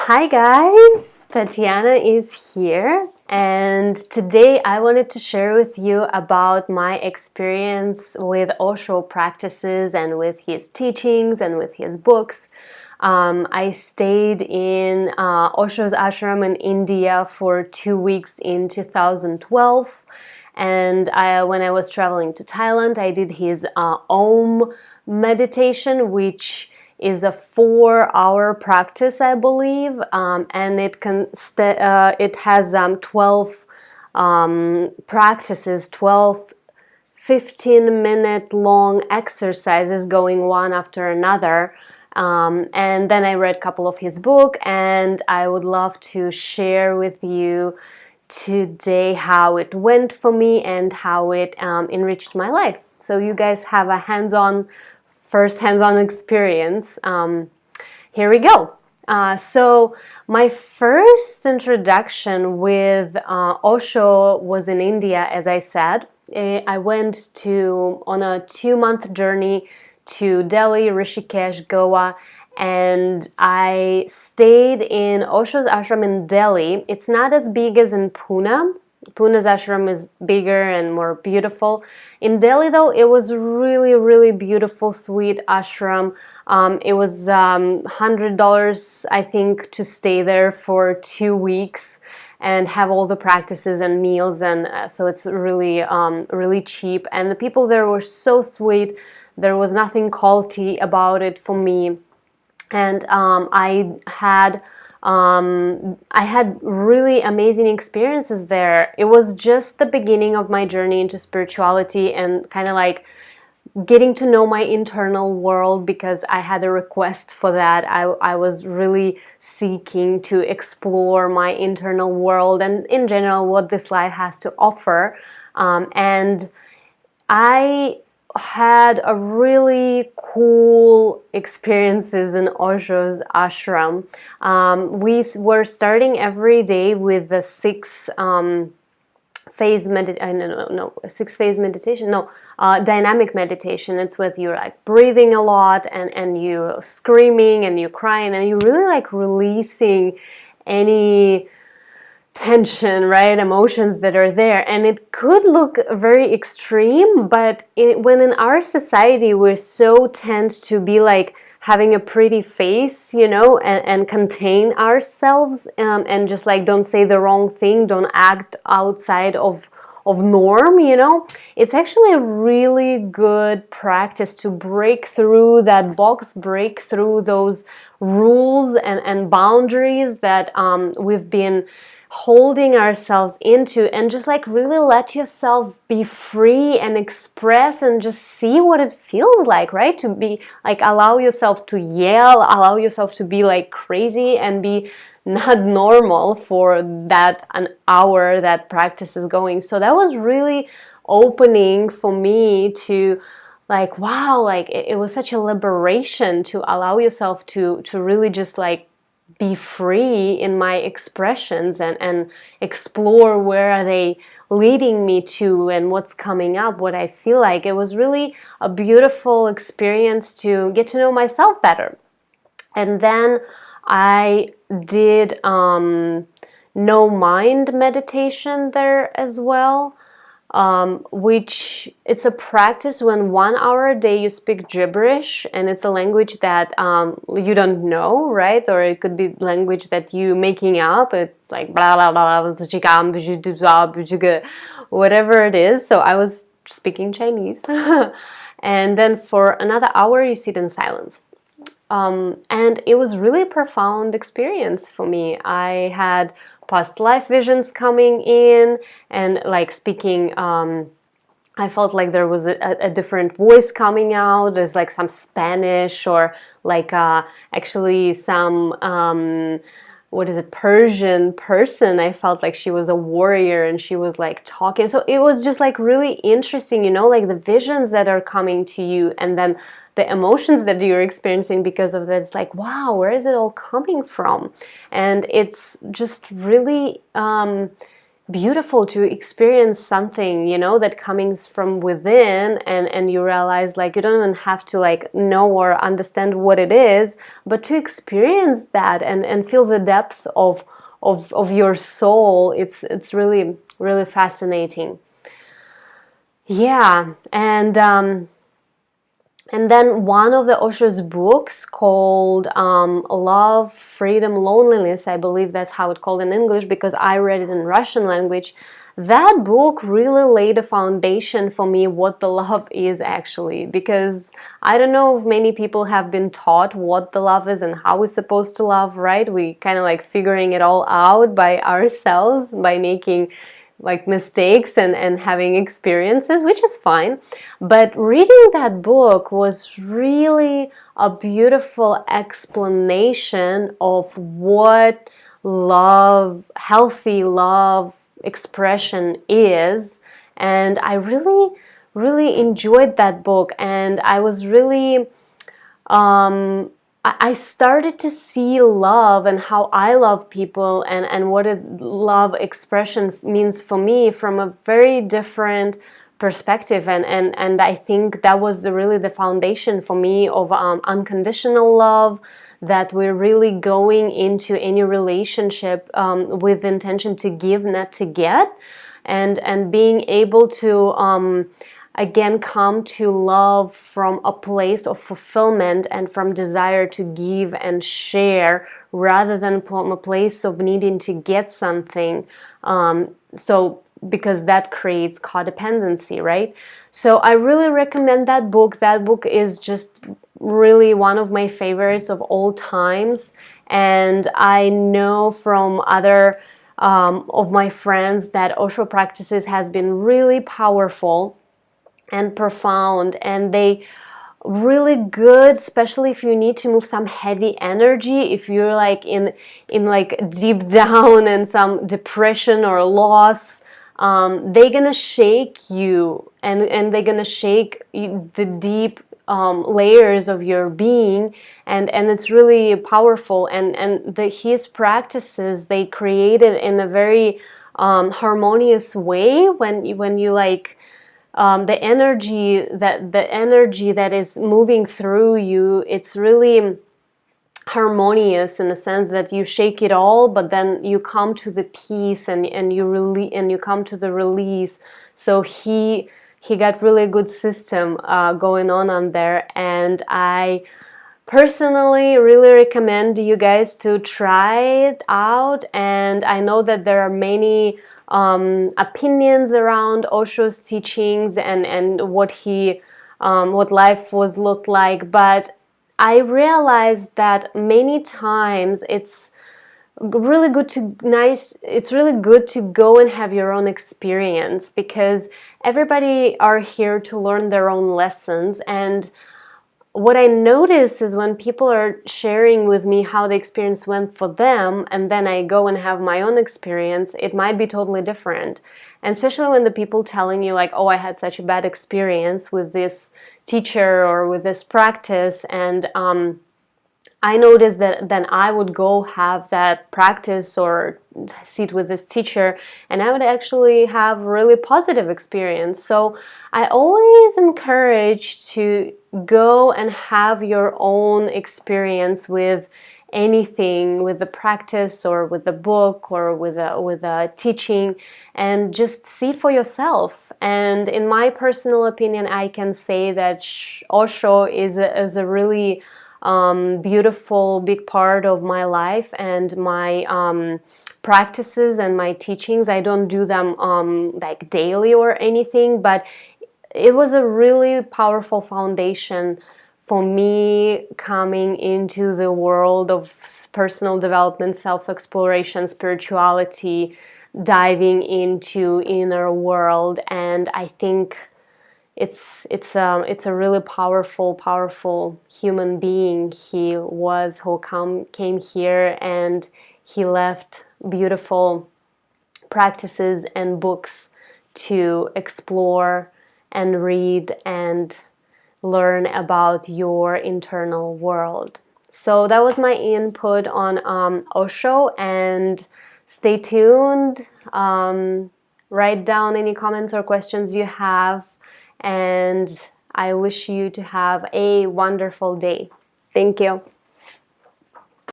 Hi guys, Tatiana is here, and today I wanted to share with you about my experience with Osho practices and with his teachings and with his books. I stayed in Osho's ashram in India for 2 weeks in 2012, and when I was traveling to Thailand, I did his Om meditation, which is a 4-hour practice, I believe, and it has 12 practices, 12 15-minute long exercises going one after another. And then I read a couple of his book, and I would love to share with you today how it went for me and how it enriched my life. So you guys have a first hands-on experience. Here we go. So my first introduction with Osho was in India, as I said. I went on a 2-month journey to Delhi, Rishikesh, Goa, and I stayed in Osho's ashram in Delhi. It's not as big as in Pune. Pune's ashram is bigger and more beautiful. In Delhi, though, it was really, really beautiful, sweet ashram. It was $100, I think, to stay there for 2 weeks and have all the practices and meals, and so it's really, really cheap. And the people there were so sweet. There was nothing culty about it for me, and I had really amazing experiences there. It was just the beginning of my journey into spirituality and kind of like getting to know my internal world, because I had a request for that. I was really seeking to explore my internal world and in general what this life has to offer. And I had a really cool experiences in Osho's ashram. We were starting every day with the dynamic meditation. It's with you like breathing a lot and you screaming and you crying and you really like releasing any tension, right, emotions that are there. And it could look very extreme, but when in our society we're so tend to be like having a pretty face, and contain ourselves, and just like don't say the wrong thing, don't act outside of norm, it's actually a really good practice to break through that box, break through those rules and boundaries that we've been holding ourselves into, and just like really let yourself be free and express and just see what it feels like, right? To be like, allow yourself to yell, allow yourself to be like crazy and be not normal for that an hour that practice is going. So that was really opening for me to like, wow, like it was such a liberation to allow yourself to really just like be free in my expressions and explore where are they leading me to and what's coming up, what I feel like. It was really a beautiful experience to get to know myself better. And then I did no mind meditation there as well, which it's a practice when 1 hour a day you speak gibberish, and it's a language that you don't know, right? Or it could be language that you making up. It's like blah blah blah, whatever it is. So I was speaking Chinese, and then for another hour you sit in silence. And it was really a profound experience for me. I had past life visions coming in and like speaking. I felt like there was a different voice coming out. There's like some Spanish or like actually some Persian person. I felt like she was a warrior and she was like talking. So it was just like really interesting, like the visions that are coming to you, and then the emotions that you're experiencing because of that. It's like, wow, where is it all coming from? And it's just really beautiful to experience something, you know, that comes from within, and you realize like you don't even have to like know or understand what it is, but to experience that and feel the depth of your soul. It's really, really fascinating. Yeah, and then one of the Osho's books called Love, Freedom, Loneliness, I believe that's how it's called in English because I read it in Russian language. That book really laid a foundation for me what the love is actually, because I don't know if many people have been taught what the love is and how we're supposed to love, right? We kind of like figuring it all out by ourselves, by making like mistakes and having experiences, which is fine. But reading that book was really a beautiful explanation of what love, healthy love expression is. And I really, really enjoyed that book. And I was really I started to see love and how I love people and what a love expression means for me from a very different perspective. And I think that was really the foundation for me of unconditional love, that we're really going into any relationship with the intention to give, not to get, and being able to again come to love from a place of fulfillment and from desire to give and share rather than from a place of needing to get something. So because that creates codependency, right? So I really recommend that book. That book is just really one of my favorites of all times. And I know from other of my friends that Osho practices has been really powerful and profound, and they really good, especially if you need to move some heavy energy, if you're like in like deep down and some depression or loss. They're gonna shake you, and they're gonna shake the deep layers of your being, and it's really powerful. And his practices, they created in a very harmonious way when you like the energy that is moving through you. It's really harmonious in the sense that you shake it all, but then you come to the peace and you release, and you come to the release. So he got really good system going on there, and I personally really recommend you guys to try it out. And I know that there are many opinions around Osho's teachings and what what life was looked like, but I realized that many times it's really good to go and have your own experience, because everybody are here to learn their own lessons. And what I notice is when people are sharing with me how the experience went for them, and then I go and have my own experience, it might be totally different. And especially when the people telling you like, oh, I had such a bad experience with this teacher or with this practice, and I noticed that then I would go have that practice or sit with this teacher, and I would actually have really positive experience. So I always encourage to go and have your own experience with anything, with the practice or with the book or with a teaching, and just see for yourself. And in my personal opinion, I can say that Osho is a really beautiful big part of my life and my practices and my teachings. I don't do them like daily or anything, but it was a really powerful foundation for me coming into the world of personal development, self-exploration, spirituality, diving into inner world. And I think it's a really powerful human being he was, who came here, and he left beautiful practices and books to explore and read and learn about your internal world. So that was my input on Osho, and stay tuned. Write down any comments or questions you have, and I wish you to have a wonderful day. Thank you.